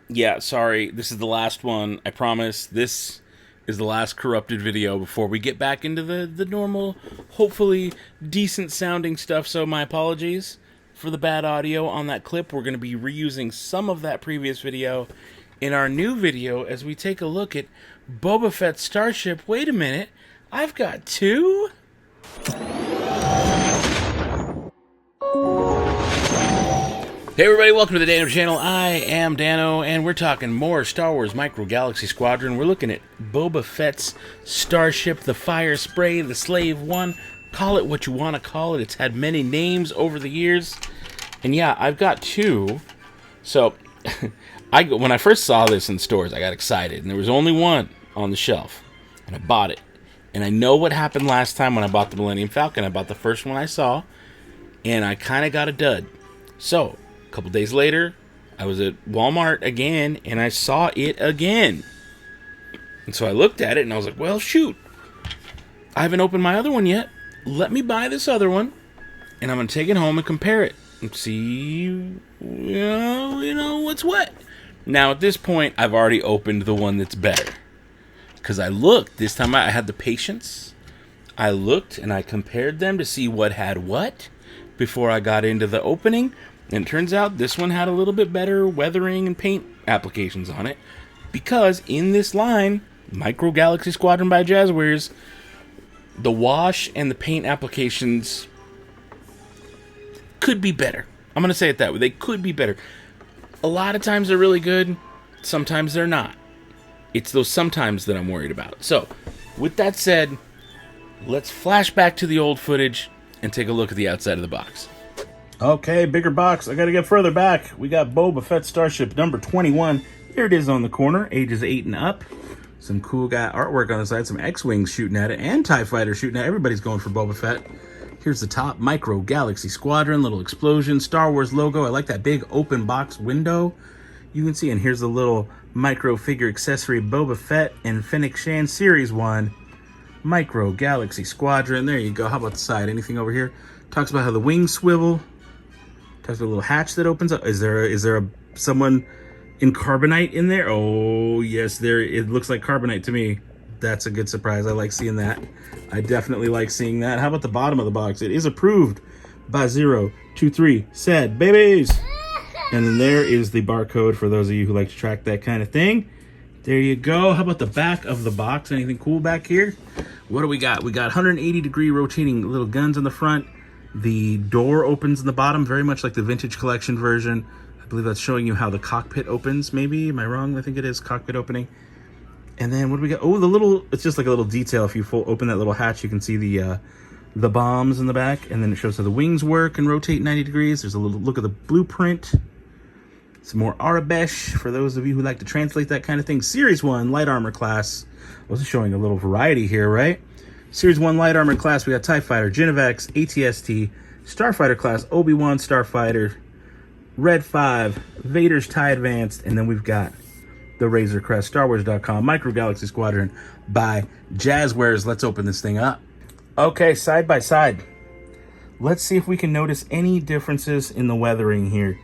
Yeah, sorry. This is the last one. I promise. This is the last corrupted video before we get back into the normal, hopefully decent sounding stuff. So my apologies for the bad audio on that clip. We're going to be reusing some of that previous video in our new video as we take a look at Boba Fett Starship. Wait a minute. I've got two? Hey everybody, welcome to the Dano channel. I am Dano, and we're talking more Star Wars Micro Galaxy Squadron. We're looking at Boba Fett's Starship, the Fire Spray, the Slave One. Call it what you want to call it. It's had many names over the years. And yeah, I've got two. So, when I first saw this in stores, I got excited. And there was only one on the shelf. And I bought it. And I know what happened last time when I bought the Millennium Falcon. I bought the first one I saw. And I kind of got a dud. So, a couple days later, I was at Walmart again, and I saw it again. And so I looked at it, and I was like, well, shoot. I haven't opened my other one yet. Let me buy this other one, and I'm going to take it home and compare it and see, you know, what's what. Now, at this point, I've already opened the one that's better. Because I looked. This time I had the patience. I looked, and I compared them to see what had what before I got into the opening. And it turns out this one had a little bit better weathering and paint applications on it. Because in this line, Micro Galaxy Squadron by Jazwares, the wash and the paint applications could be better. I'm going to say it that way. They could be better. A lot of times they're really good. Sometimes they're not. It's those sometimes that I'm worried about. So, with that said, let's flash back to the old footage and take a look at the outside of the box. Okay, bigger box. I gotta get further back. We got Boba Fett Starship number 21. There it is on the corner, ages 8 and up. Some cool guy artwork on the side, some X-Wings shooting at it, and TIE Fighters shooting at it. Everybody's going for Boba Fett. Here's the top, Micro Galaxy Squadron, little explosion, Star Wars logo. I like that big open box window you can see. And here's the little micro figure accessory, Boba Fett and Fennec Shand Series 1. Micro Galaxy Squadron. There you go. How about the side? Anything over here? Talks about how the wings swivel. Talks about a little hatch that opens up. Is there someone in carbonite in there? Oh, yes, there. It looks like carbonite to me. That's a good surprise. I like seeing that. I definitely like seeing that. How about the bottom of the box? It is approved by 023 said babies. And then there is the barcode for those of you who like to track that kind of thing. There you go. How about the back of the box? Anything cool back here? What do we got? We got 180-degree rotating little guns on the front. The door opens in the bottom, very much like the Vintage Collection version. I believe that's showing you how the cockpit opens, maybe. Am I wrong? I think it is cockpit opening. And then what do we got? Oh, the little, it's just like a little detail. If you open that little hatch, you can see the bombs in the back. And then it shows how the wings work and rotate 90 degrees. There's a little look at the blueprint. Some more Arabesh for those of you who like to translate that kind of thing. Series 1 light armor class. I was showing a little variety here, right? Series 1 light armor class, we got TIE Fighter, Genovex, ATST, Starfighter class, Obi-Wan Starfighter, Red 5, Vader's TIE Advanced, and then we've got the Razor Crest, StarWars.com, Micro Galaxy Squadron by Jazwares. Let's open this thing up. Okay, side by side. Let's see if we can notice any differences in the weathering here.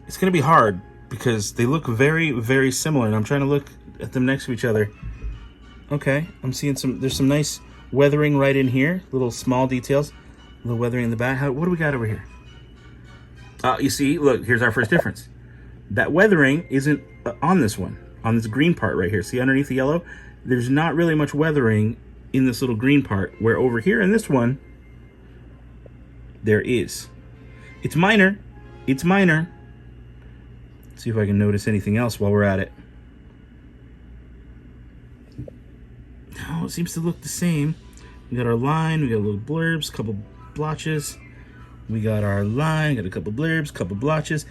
It's going to be hard because they look very, very similar, and I'm trying to look at them next to each other. Okay, I'm seeing there's some nice weathering right in here, little small details, a little weathering in the back. What do we got over here? You see, look, here's our first difference. That weathering isn't on this one, on this green part right here. See underneath the yellow? There's not really much weathering in this little green part, where over here in this one, there is. It's minor. It's minor. Let's see if I can notice anything else while we're at it. Oh, it seems to look the same. We got our line, we got a little blurbs, a couple blotches. We got our line, got a couple blurbs, couple blotches.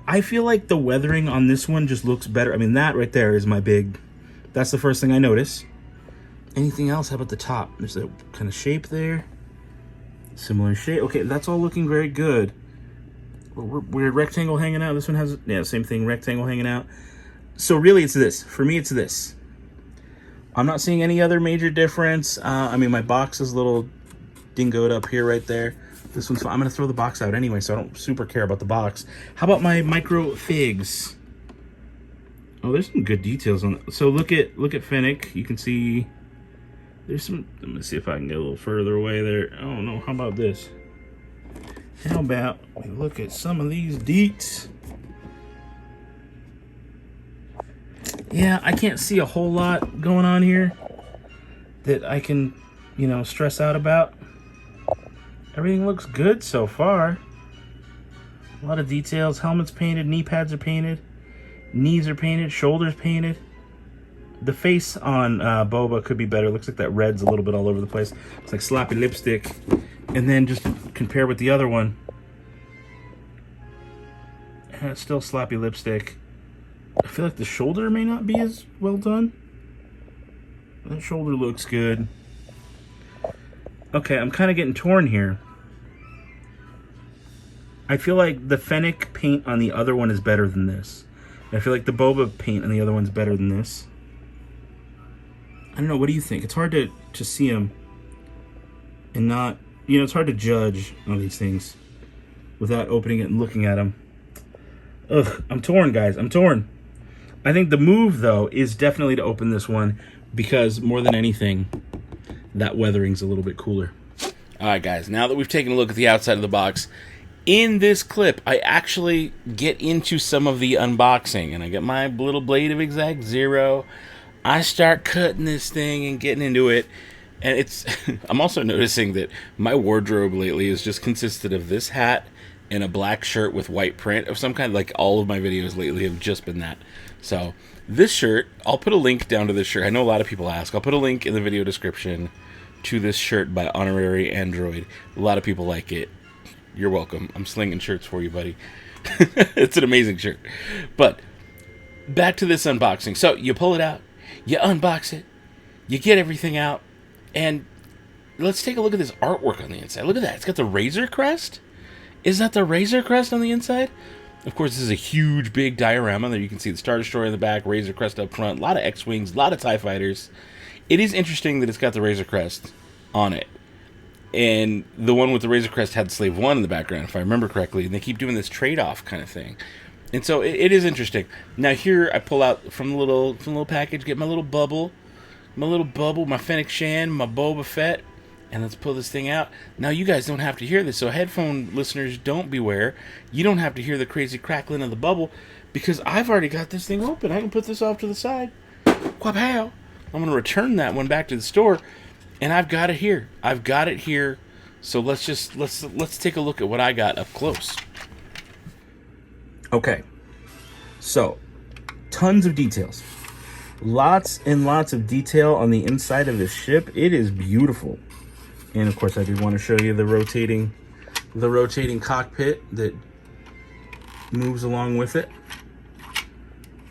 I feel like the weathering on this one just looks better. I mean, that right there is my big, that's the first thing I notice. Anything else? How about the top? There's a kind of shape there. Similar shape. Okay, that's all looking very good. Weird rectangle hanging out. This one has, yeah, same thing, rectangle hanging out. So really it's this. For me, it's this. I'm not seeing any other major difference. I mean, my box is a little dingoed up here right there. This one's fine. I'm going to throw the box out anyway, so I don't super care about the box. How about my micro figs? Oh, there's some good details on it. So look at Fennec. You can see there's some. Let me see if I can get a little further away there. Oh no, how about this? How about we look at some of these deets? Yeah, I can't see a whole lot going on here that I can, stress out about. Everything looks good so far. A lot of details. Helmet's painted, knee pads are painted, knees are painted, shoulders painted. The face on Boba could be better. Looks like that red's a little bit all over the place. It's like sloppy lipstick. And then just compare with the other one. And it's still sloppy lipstick. I feel like the shoulder may not be as well done. That shoulder looks good. Okay, I'm kind of getting torn here. I feel like the Fennec paint on the other one is better than this. I feel like the Boba paint on the other one's better than this. I don't know, what do you think? It's hard to see them and not, it's hard to judge on these things without opening it and looking at them. Ugh, I'm torn, guys. I'm torn. I think the move, though, is definitely to open this one because, more than anything, that weathering's a little bit cooler. All right, guys, now that we've taken a look at the outside of the box, in this clip, I actually get into some of the unboxing, and I get my little blade of Exact Zero. I start cutting this thing and getting into it, and it's I'm also noticing that my wardrobe lately has just consisted of this hat and a black shirt with white print of some kind. Like, all of my videos lately have just been that. So this shirt, I'll put a link down to this shirt. I know a lot of people ask. I'll put a link in the video description to this shirt by Honorary Android. A lot of people like it. You're welcome. I'm slinging shirts for you, buddy. It's an amazing shirt. But back to this unboxing. So you pull it out, you unbox it, you get everything out, and let's take a look at this artwork on the inside. Look at that. It's got the Razor Crest. Is that the Razor Crest on the inside? Of course, this is a huge, big diorama. There you can see the Star Destroyer in the back, Razor Crest up front, a lot of X-Wings, a lot of TIE Fighters. It is interesting that it's got the Razor Crest on it. And the one with the Razor Crest had Slave 1 in the background, if I remember correctly. And they keep doing this trade-off kind of thing. And so it is interesting. Now here, I pull out from the little package, get my little bubble, my Fennec Shan, my Boba Fett. And let's pull this thing out. Now, you guys don't have to hear this, so headphone listeners, don't beware. You don't have to hear the crazy crackling of the bubble, because I've already got this thing open. I can put this off to the side. Quapow! I'm going to return that one back to the store, and I've got it here. So let's take a look at what I got up close. Okay. So, tons of details. Lots and lots of detail on the inside of this ship. It is beautiful. And of course, I did want to show you the rotating cockpit that moves along with it.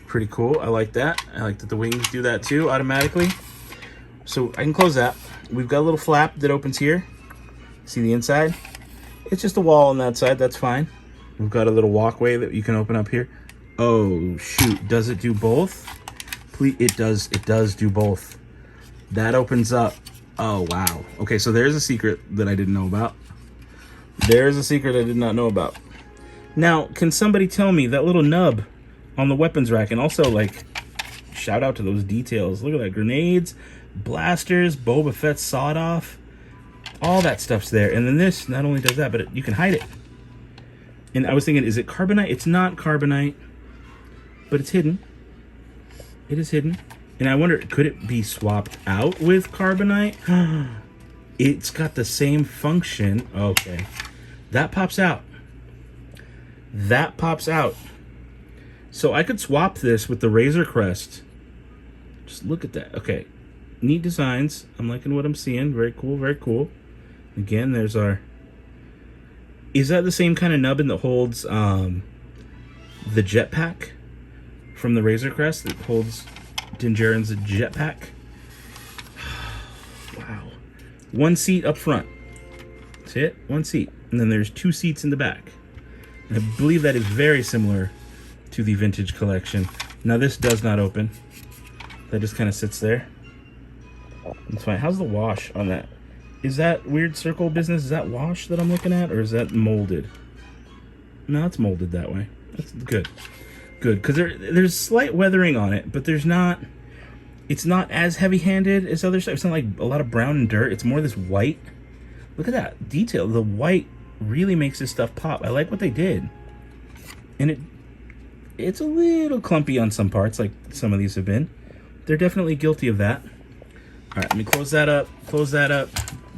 Pretty cool. I like that. I like that the wings do that too automatically. So I can close that. We've got a little flap that opens here. See the inside? It's just a wall on that side. That's fine. We've got a little walkway that you can open up here. Oh shoot! Does it do both? Please, it does. It does do both. That opens up. Oh, wow. Okay, so there's a secret that I didn't know about. There's a secret I did not know about. Now, can somebody tell me that little nub on the weapons rack, and also, like, shout out to those details. Look at that. Grenades, blasters, Boba Fett sawed off. All that stuff's there. And then this not only does that, but you can hide it. And I was thinking, is it carbonite? It's not carbonite, but it's hidden. It is hidden. And I wonder, could it be swapped out with carbonite? It's got the same function. Okay. That pops out. That pops out. So I could swap this with the Razor Crest. Just look at that. Okay. Neat designs. I'm liking what I'm seeing. Very cool, very cool. Again, there's our... Is that the same kind of nubbin that holds the jetpack from the Razor Crest that holds Din Djarin's jetpack? Wow. One seat up front. That's it. One seat. And then there's 2 seats in the back. And I believe that is very similar to the Vintage Collection. Now this does not open. That just kind of sits there. That's fine. How's the wash on that? Is that weird circle business? Is that wash that I'm looking at, or is that molded? No, it's molded that way. That's good. Good, because there's slight weathering on it, but there's not... It's not as heavy-handed as other stuff. It's not like a lot of brown and dirt. It's more this white. Look at that detail. The white really makes this stuff pop. I like what they did. And it's a little clumpy on some parts, like some of these have been. They're definitely guilty of that. All right, let me close that up. Close that up.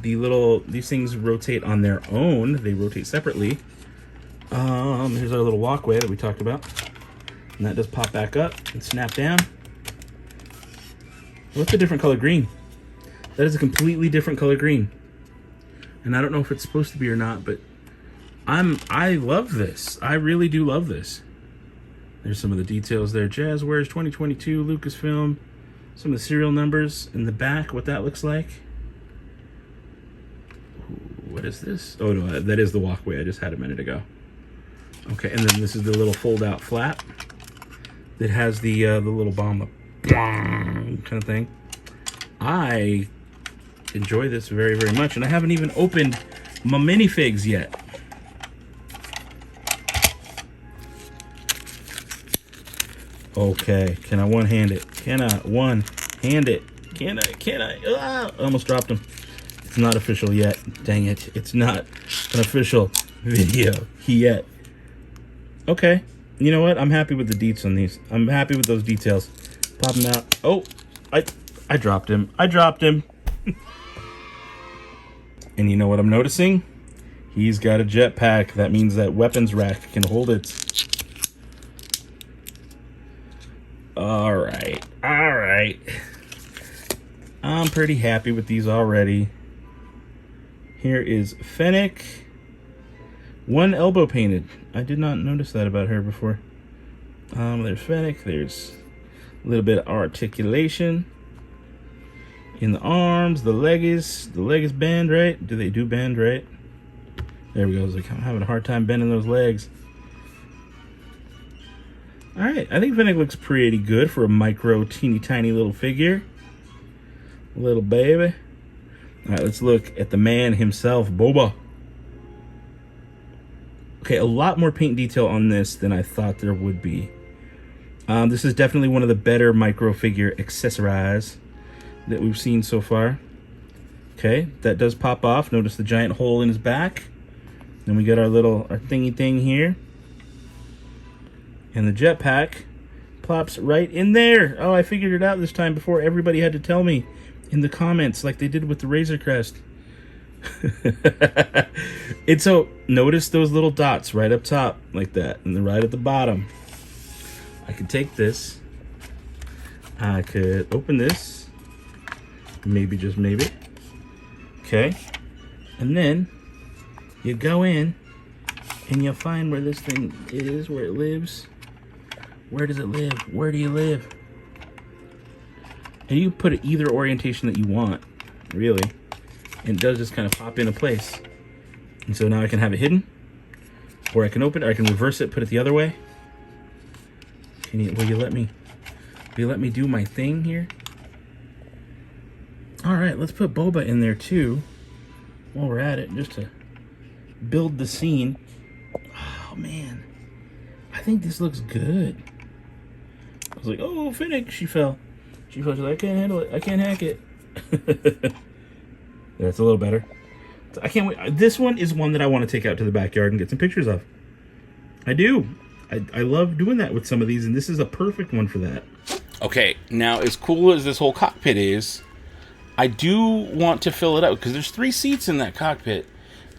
These things rotate on their own. They rotate separately. Here's our little walkway that we talked about. And that does pop back up and snap down. What's a different color green? That is a completely different color green. And I don't know if it's supposed to be or not, but I love this. I really do love this. There's some of the details there. Jazwares 2022, Lucasfilm. Some of the serial numbers in the back, what that looks like. Ooh, what is this? Oh no, that is the walkway I just had a minute ago. Okay, and then this is the little fold-out flap that has the little bomb kind of thing. I enjoy this very, very much, and I haven't even opened my minifigs yet. Okay, can I one-hand it? Can I one-hand it? Can I? Ah, I almost dropped them. It's not official yet. Dang it. It's not an official video yet. Okay. You know what? I'm happy with the deets on these. I'm happy with those details. Pop them out. Oh, I dropped him. I dropped him. And you know what I'm noticing? He's got a jetpack. That means that weapons rack can hold it. All right. All right. I'm pretty happy with these already. Here is Fennec. One elbow painted. I did not notice that about her before. There's Fennec. There's a little bit of articulation in the arms. The leg is bend, right? Do they do bend, right? There we go. I was like, I'm having a hard time bending those legs. All right, I think Fennec looks pretty good for a micro, teeny tiny little figure. Little baby. All right, let's look at the man himself, Boba. Okay, a lot more paint detail on this than I thought there would be. This is definitely one of the better micro figure accessories that we've seen so far. Okay, that does pop off. Notice the giant hole in his back. Then we got our thingy thing here. And the jetpack plops right in there. Oh, I figured it out this time before everybody had to tell me in the comments like they did with the Razor Crest. And so, notice those little dots right up top like that, and then right at the bottom. I could take this. I could open this. Maybe, just maybe. Okay. And then you go in and you find where this thing is, where it lives. Where does it live? Where do you live? And you can put it either orientation that you want, really. And it does just kind of pop into place. And so now I can have it hidden. Or I can open it, or I can reverse it, put it the other way. Will you let me do my thing here? Alright, let's put Boba in there too. While we're at it, just to build the scene. Oh man. I think this looks good. I was like, oh, Fennec, she fell. She's like, I can't handle it. I can't hack it. That's a little better. I can't wait. This one is one that I want to take out to the backyard and get some pictures of. I do. I love doing that with some of these, and this is a perfect one for that. Okay, now as cool as this whole cockpit is, I do want to fill it out because there's 3 seats in that cockpit.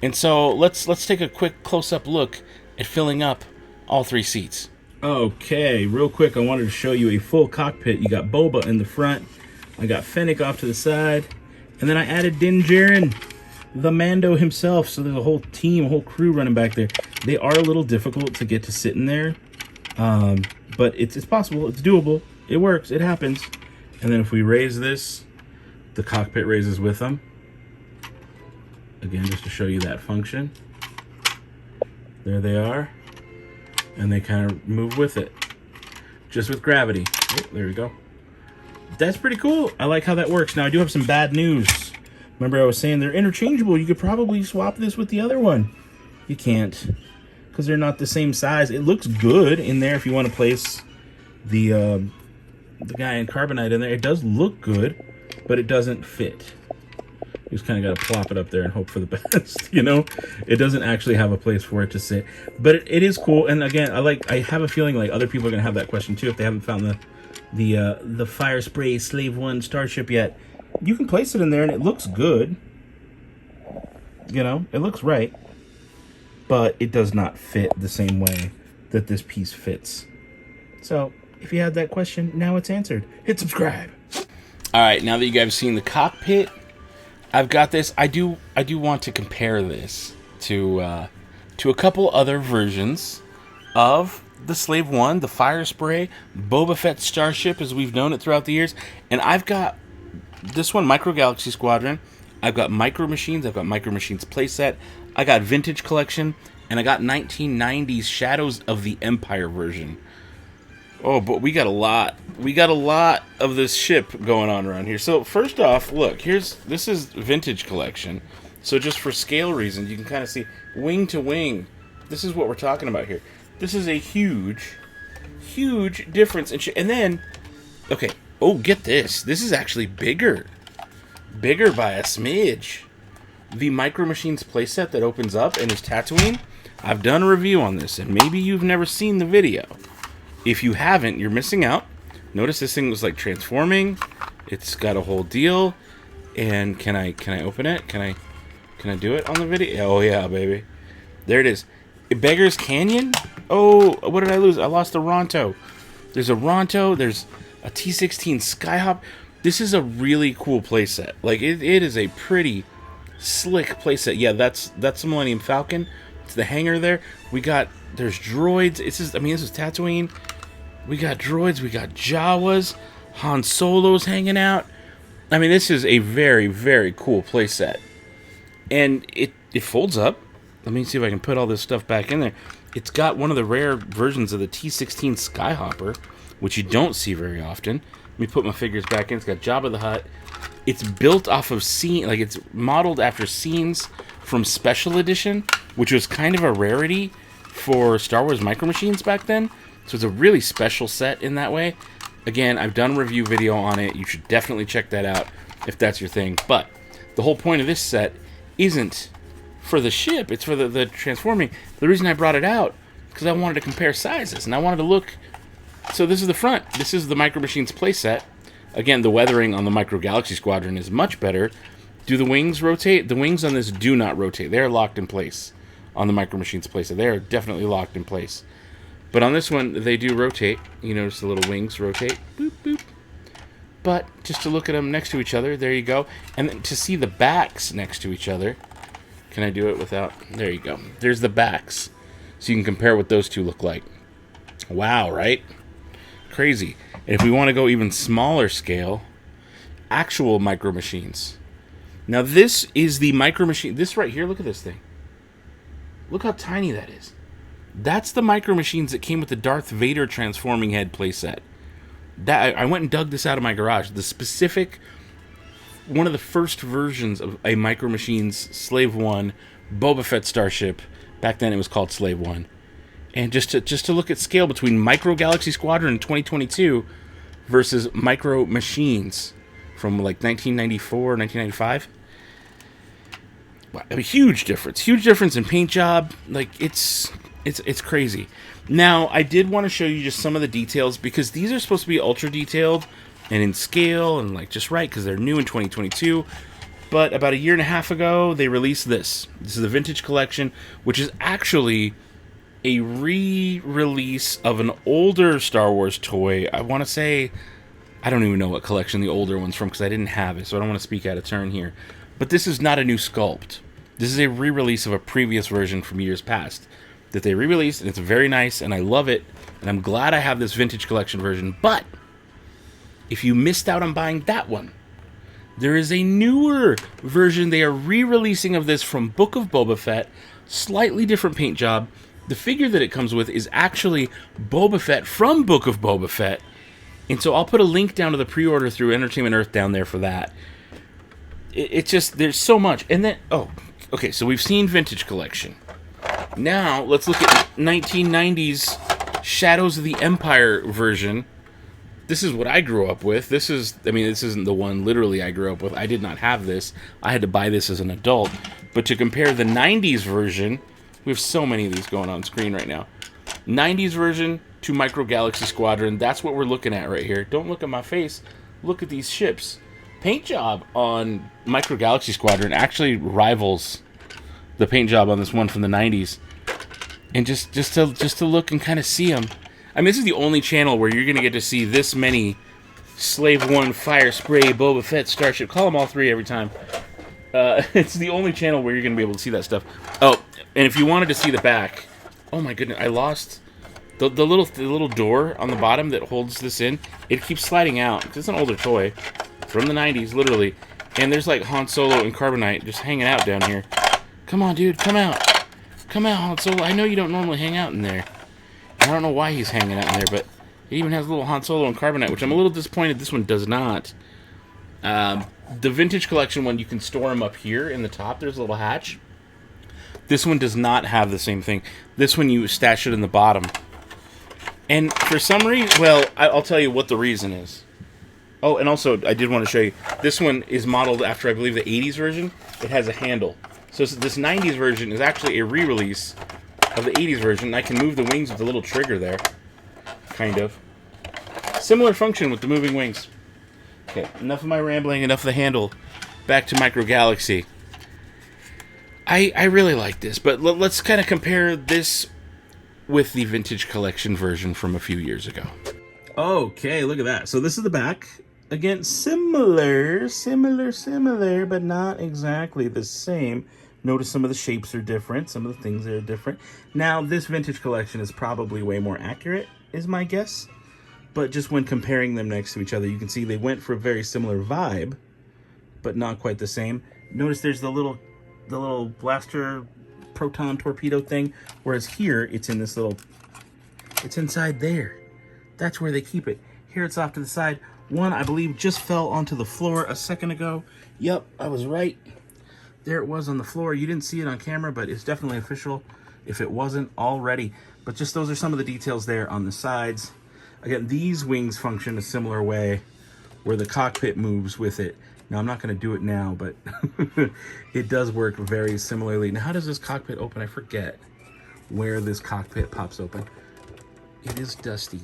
And so let's take a quick close-up look at filling up all 3 seats. Okay, real quick, I wanted to show you a full cockpit. You got Boba in the front. I got Fennec off to the side. And then I added Din Djarin, the Mando himself. So there's a whole team, a whole crew running back there. They are a little difficult to get to sit in there. But it's possible. It's doable. It works. It happens. And then if we raise this, the cockpit raises with them. Again, just to show you that function. There they are. And they kind of move with it. Just with gravity. Oh, there we go. That's pretty cool. I like how that works. Now, I do have some bad news. Remember I was saying they're interchangeable. You could probably swap this with the other one. You can't, because they're not the same size. It looks good in there if you want to place the guy in carbonite in there. It does look good, but it doesn't fit. You just kind of got to plop it up there and hope for the best, you know? It doesn't actually have a place for it to sit. But it is cool. And again, I have a feeling like other people are going to have that question too if they haven't found the Fire Spray Slave 1 Starship yet. You can place it in there and it looks good. You know, it looks right. But it does not fit the same way that this piece fits. So, if you had that question, now it's answered. Hit subscribe. All right, now that you guys have seen the cockpit, I've got this. I do want to compare this to a couple other versions of the Slave 1, the Fire Spray, Boba Fett Starship, as we've known it throughout the years. And I've got this one, Micro Galaxy Squadron. I've got Micro Machines. I've got Micro Machines playset. I got Vintage Collection. And I got 1990s Shadows of the Empire version. Oh, but we got a lot. We got a lot of this ship going on around here. So first off, look, this is Vintage Collection. So just for scale reasons, you can kind of see wing to wing. This is what we're talking about here. This is a huge, huge difference in and then, okay, oh, get this. This is actually bigger. Bigger by a smidge. The Micro Machines playset that opens up and is Tatooine, I've done a review on this, and maybe you've never seen the video. If you haven't, you're missing out. Notice this thing was like transforming. It's got a whole deal. And can I open it? Can I do it on the video? Oh yeah, baby. There it is. Beggar's Canyon? Oh, what did I lose? I lost a Ronto. There's a Ronto. There's a T-16 Skyhop. This is a really cool playset. Like it is a pretty slick playset. Yeah, that's the Millennium Falcon. It's the hangar there. There's droids. This is Tatooine. We got droids. We got Jawas. Han Solo's hanging out. I mean, this is a very, very cool playset. And it folds up. Let me see if I can put all this stuff back in there. It's got one of the rare versions of the T-16 Skyhopper, which you don't see very often. Let me put my figures back in. It's got Jabba the Hutt. It's built off of it's modeled after scenes from Special Edition, which was kind of a rarity for Star Wars Micro Machines back then. So it's a really special set in that way. Again, I've done a review video on it. You should definitely check that out if that's your thing. But the whole point of this set isn't for the ship. It's for the transforming. The reason I brought it out, because I wanted to compare sizes. And I wanted to look. So this is the front. This is the Micro Machines playset. Again, the weathering on the Micro Galaxy Squadron is much better. Do the wings rotate? The wings on this do not rotate. They're locked in place on the Micro Machines playset. They are definitely locked in place. But on this one, they do rotate. You notice the little wings rotate. Boop, boop. But just to look at them next to each other, there you go. And then to see the backs next to each other. Can I do it without? There you go. There's the backs. So you can compare what those two look like. Wow, right? Crazy. And if we want to go even smaller scale, actual Micro Machines. Now this is the Micro Machine. This right here, look at this thing. Look how tiny that is. That's the Micro Machines that came with the Darth Vader transforming head playset. I went and dug this out of my garage. The specific, one of the first versions of a Micro Machines Slave 1 Boba Fett Starship. Back then it was called Slave 1. And just to look at scale between Micro Galaxy Squadron in 2022 versus Micro Machines from like 1994, 1995. A huge difference in paint job. Like it's crazy. Now I did want to show you just some of the details because these are supposed to be ultra detailed and in scale and like just right because they're new in 2022. But about a year and a half ago they released this. This is the Vintage Collection, which is actually a re-release of an older Star Wars toy. I want to say, I don't even know what collection the older one's from because I didn't have it, so I don't want to speak out of turn here. But this is not a new sculpt. This is a re-release of a previous version from years past that they re-released, and it's very nice, and I love it, and I'm glad I have this Vintage Collection version. But if you missed out on buying that one, there is a newer version they are re-releasing of this from Book of Boba Fett, slightly different paint job. The figure that it comes with is actually Boba Fett from Book of Boba Fett. And so I'll put a link down to the pre-order through Entertainment Earth down there for that. It's just, there's so much. And then, oh, okay, so we've seen Vintage Collection. Now, let's look at 1990s Shadows of the Empire version. This is what I grew up with. This isn't the one literally I grew up with. I did not have this. I had to buy this as an adult. But to compare the 90s version, we have so many of these going on screen right now. 90s version to Micro Galaxy Squadron. That's what we're looking at right here. Don't look at my face. Look at these ships. Paint job on Micro Galaxy Squadron actually rivals the paint job on this one from the 90s. And just to look and kind of see them. I mean, this is the only channel where you're going to get to see this many Slave One, Fire Spray, Boba Fett, Starship. Call them all three every time. It's the only channel where you're going to be able to see that stuff. Oh, and if you wanted to see the back, oh my goodness, I lost the little door on the bottom that holds this in. It keeps sliding out. It's an older toy from the 90s, literally. And there's like Han Solo and Carbonite just hanging out down here. Come on, dude, come out. Come out, Han Solo. I know you don't normally hang out in there. I don't know why he's hanging out in there, but it even has a little Han Solo and Carbonite, which I'm a little disappointed this one does not. The Vintage Collection one, you can store them up here in the top. There's a little hatch. This one does not have the same thing. This one, you stash it in the bottom. And for some reason, well, I'll tell you what the reason is. Oh, and also, I did want to show you, this one is modeled after, I believe, the 80s version. It has a handle. So this 90s version is actually a re-release of the 80s version. I can move the wings with the little trigger there. Kind of. Similar function with the moving wings. Okay, enough of my rambling, enough of the handle. Back to Micro Galaxy. I really like this, but let's kind of compare this with the Vintage Collection version from a few years ago. Okay, look at that. So this is the back. Again, similar, but not exactly the same. Notice some of the shapes are different. Some of the things are different. Now, this Vintage Collection is probably way more accurate, is my guess. But just when comparing them next to each other, you can see they went for a very similar vibe, but not quite the same. Notice there's the little blaster proton torpedo thing, whereas here, it's in this little... It's inside there. That's where they keep it. Here it's off to the side. One, I believe, just fell onto the floor a second ago. Yep, I was right. There it was on the floor. You didn't see it on camera, but it's definitely official if it wasn't already. But just those are some of the details there on the sides. Again, these wings function a similar way where the cockpit moves with it. Now, I'm not going to do it now, but it does work very similarly. Now, how does this cockpit open? I forget where this cockpit pops open. It is dusty.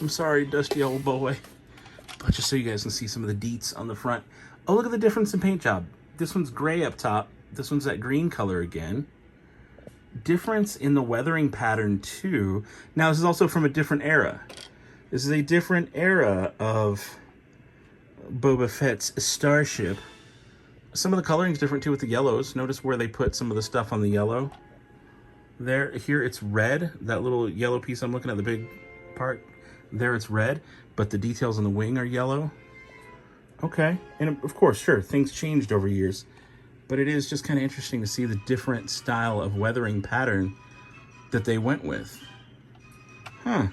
I'm sorry, dusty old boy. But just so you guys can see some of the deets on the front. Oh, look at the difference in paint job. This one's gray up top. This one's that green color again. Difference in the weathering pattern, too. Now, this is also from a different era. This is a different era of Boba Fett's Starship. Some of the coloring is different, too, with the yellows. Notice where they put some of the stuff on the yellow. There, here it's red. That little yellow piece I'm looking at, the big part. There it's red, but the details on the wing are yellow. Okay, and of course, sure, things changed over years, but it is just kind of interesting to see the different style of weathering pattern that they went with. Huh.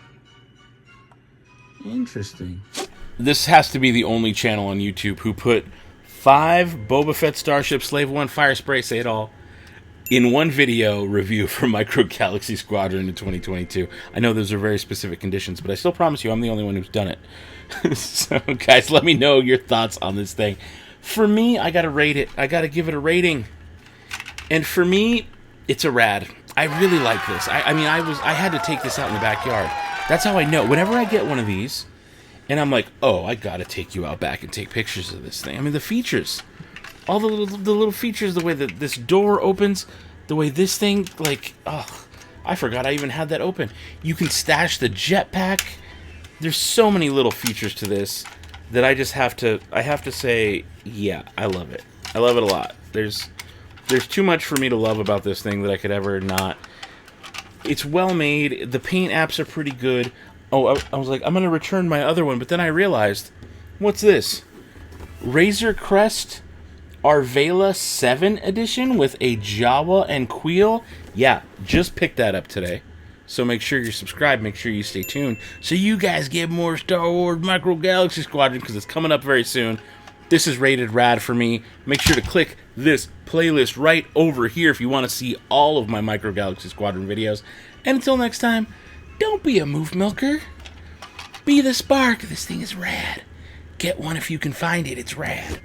Interesting. This has to be the only channel on YouTube who put 5 Boba Fett Starship Slave One Fire Spray, say it all, in one video review for Micro Galaxy Squadron in 2022. I know those are very specific conditions, but I still promise you I'm the only one who's done it. So, guys, let me know your thoughts on this thing. For me, I gotta rate it. I gotta give it a rating. And for me, it's a rad. I really like this. I mean, I had to take this out in the backyard. That's how I know. Whenever I get one of these, and I'm like, oh, I gotta take you out back and take pictures of this thing. I mean, the features. All the little features, the way that this door opens, the way this thing, like, oh, I forgot I even had that open. You can stash the jetpack. There's so many little features to this that I have to say, yeah, I love it. I love it a lot. There's too much for me to love about this thing that I could ever not. It's well made. The paint apps are pretty good. Oh, I was like, I'm going to return my other one, but then I realized, what's this? Razor Crest Arvela 7 edition with a Jawa and Queel. Yeah, just picked that up today. So make sure you're subscribed. Make sure you stay tuned so you guys get more Star Wars Micro Galaxy Squadron because it's coming up very soon. This is rated rad for me. Make sure to click this playlist right over here if you want to see all of my Micro Galaxy Squadron videos. And until next time, don't be a moof milker. Be the spark. This thing is rad. Get one if you can find it. It's rad.